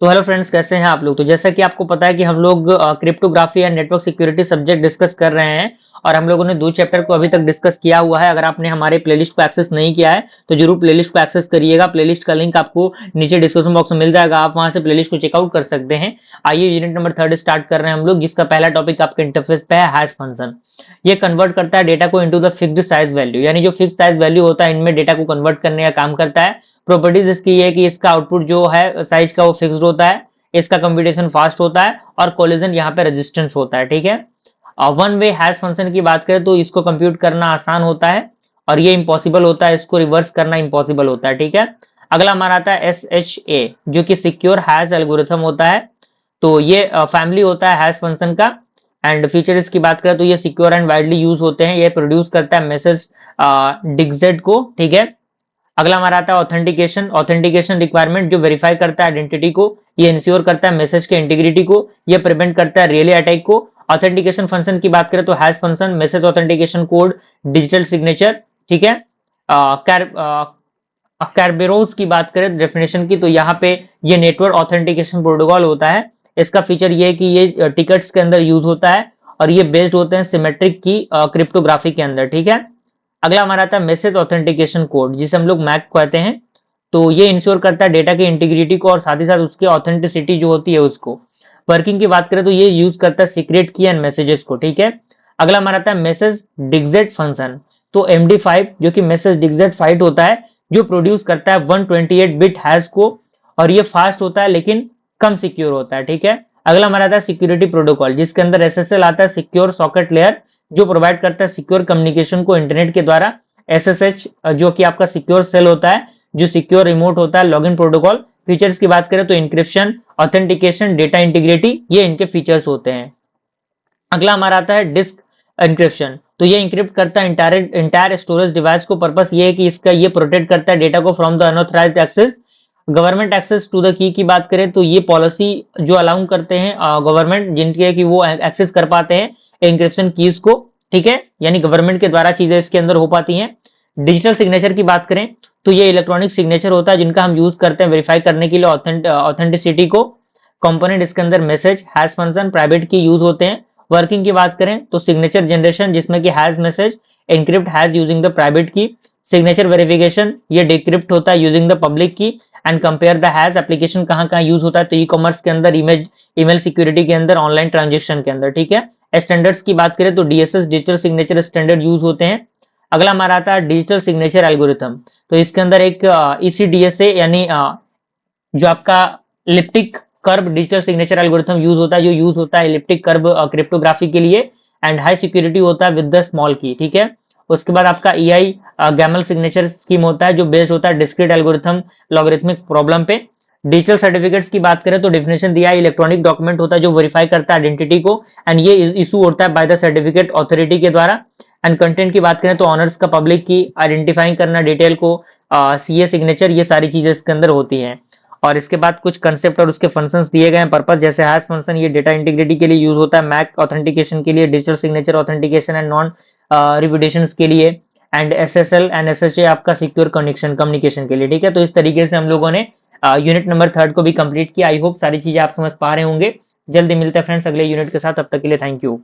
तो hello friends, कैसे हैं आप लोग। तो जैसा कि आपको पता है कि हम लोग cryptography and network security subject discuss कर रहे हैं और हम लोगों ने 2 चैप्टर को अभी तक डिस्कस किया हुआ है। अगर आपने हमारे प्लेलिस्ट को एक्सेस नहीं किया है तो जरूर प्लेलिस्ट को एक्सेस करिएगा। प्लेलिस्ट का लिंक आपको नीचे डिस्क्रिप्शन बॉक्स में मिल जाएगा, आप वहां से प्लेलिस्ट को चेकआउट कर सकते हैं। आइए यूनिट नंबर 3 स्टार्ट कर रहे हैं हम लोग, जिसका पहला टॉपिक आपके इंटरफेस पे है हैश फंक्शन। ये कन्वर्ट करता है डेटा को into the fixed size value, यानी जो फिक्स साइज वैल्यू होता है इनमें डेटा को कन्वर्ट करने का काम करता है। प्रॉपर्टीज इसकी ये है कि इसका आउटपुट जो है साइज का वो फिक्स्ड होता है, इसका कंप्यूटेशन फास्ट होता है और कोलिजन यहाँ पे रेजिस्टेंस होता है। ठीक है, वन वे हैश फंक्शन की बात करें तो इसको कंप्यूट करना आसान होता है और ये इम्पॉसिबल होता है, इसको रिवर्स करना इम्पॉसिबल होता है। ठीक है, अगला हमारा आता है SHA जो कि सिक्योर हैश एल्गोरिथम होता है। तो ये फैमिली होता है हैश फंक्शन का। एंड फीचर्स की बात करें तो ये सिक्योर एंड वाइडली यूज होते हैं। ये प्रोड्यूस करता है मैसेज डिक्जेट को। ठीक है, अगला हमारा आता है ऑथेंटिकेशन। ऑथेंटिकेशन रिक्वायरमेंट जो वेरीफाई करता है आइडेंटिटी को, ये इंश्योर करता है मैसेज के इंटीग्रिटी को, ये प्रिवेंट करता है रियली अटैक को। ऑथेंटिकेशन फंक्शन की बात करें तो hash function, message authentication code, digital signature. ठीक है, कैरबेरोस की बात करें डेफिनेशन की तो यहाँ पे ये नेटवर्क ऑथेंटिकेशन प्रोटोकॉल होता है। इसका फीचर ये है कि ये टिकट्स के अंदर यूज होता है और ये बेस्ड होते हैं सिमेट्रिक की क्रिप्टोग्राफी के अंदर। ठीक है, अगला हमारा आता है मैसेज ऑथेंटिकेशन कोड, जिसे हम लोग मैक कहते हैं। तो ये इंश्योर करता है डेटा की इंटीग्रिटी को और साथ ही साथ उसकी ऑथेंटिसिटी जो होती है उसको। वर्किंग की बात करें तो ये यूज करता है सीक्रेट की एंड मैसेजेस को। ठीक है, अगला हमारा आता है मैसेज डिक्जेट फंक्शन। तो MD5 जो कि मैसेज डिक्जेट फाइट होता है, जो प्रोड्यूस करता है 128 बिट हैश को और ये फास्ट होता है लेकिन कम सिक्योर होता है। ठीक है, अगला हमारा आता है सिक्योरिटी प्रोटोकॉल, जिसके अंदर SSL आता है, सिक्योर सॉकेट लेयर, जो प्रोवाइड करता है सिक्योर कम्युनिकेशन को इंटरनेट के द्वारा। SSH जो कि आपका सिक्योर सेल होता है, जो सिक्योर रिमोट होता है लॉगिन प्रोटोकॉल। फीचर्स की बात करें तो इंक्रिप्शन, ऑथेंटिकेशन, डेटा इंटीग्रिटी, ये इनके फीचर्स होते हैं। अगला हमारा आता है डिस्क इंक्रिप्शन। तो ये इंक्रिप्ट करता है इंटायर स्टोरेज डिवाइस को। पर्पस ये है कि इसका ये प्रोटेक्ट करता है डेटा को from the unauthorised access. Government access to the की बात करें तो ये पॉलिसी जो अलाउ करते हैं गवर्नमेंट, जिनके कि वो एक्सेस कर पाते हैं इंक्रिप्शन कीज को। ठीक है, यानी गवर्नमेंट के द्वारा चीजें इसके अंदर हो पाती हैं। डिजिटल सिग्नेचर की बात करें तो ये इलेक्ट्रॉनिक सिग्नेचर होता है जिनका हम यूज करते हैं वेरीफाई करने के लिए ऑथेंटिसिटी को। कंपोनेंट इसके अंदर मैसेज, हैश फंक्शन, प्राइवेट की यूज होते हैं। वर्किंग की बात करें तो सिग्नेचर जनरेशन, जिसमें कि hash message encrypt hash using the private की। सिग्नेचर वेरिफिकेशन, ये डिक्रिप्ट होता है यूजिंग द पब्लिक की। And compare the hash application कहाँ कहाँ यूज होता है तो ई-कॉमर्स के अंदर, ईमेल सिक्योरिटी के अंदर, ऑनलाइन ट्रांजेक्शन के अंदर। ठीक है, स्टैंडर्ड्स की बात करें तो DSS digital signature standard use होते हैं। अगला हमारा आता है डिजिटल सिग्नेचर एल्गोरिथम। तो इसके अंदर एक ECDSA यानी जो आपका elliptic curve digital signature algorithm use होता है, जो यूज होता है इलिप्टिक कर्व क्रिप्टोग्राफी के लिए। एंड हाई सिक्योरिटी होता है विद द स्मॉल की। ठीक है, उसके बाद आपका EI गैमल सिग्नेचर स्कीम होता है, जो बेस्ड होता है डिस्क्रीट एल्गोरिथम लॉगरिथमिक प्रॉब्लम पे। डिजिटल सर्टिफिकेट्स की बात करें तो डेफिनेशन दिया है, इलेक्ट्रॉनिक डॉक्यूमेंट होता है जो वेरीफाई करता है आइडेंटिटी को एंड ये इशू होता है बाय द सर्टिफिकेट अथॉरिटी के द्वारा। एंड कंटेंट की बात करें तो ऑनर्स का पब्लिक की आइडेंटिफाइंग करना, डिटेल को CA सिग्नेचर, ये सारी चीजें इसके अंदर होती हैं। और इसके बाद कुछ कंसेप्ट और उसके फंक्शंस दिए गए हैं। पर्पस जैसे हैश फंक्शन, ये डेटा इंटीग्रिटी के लिए यूज होता है, मैक ऑथेंटिकेशन के लिए, digital signature authentication and non repetition के लिए, एंड SSL एंड SHA आपका सिक्योर कनेक्शन कम्युनिकेशन के लिए। ठीक है, तो इस तरीके से हम लोगों ने यूनिट नंबर 3 को भी कंप्लीट किया। आई होप सारी चीजें आप समझ पा रहे होंगे। जल्दी मिलते हैं फ्रेंड्स अगले यूनिट के साथ, तब तक के लिए थैंक यू।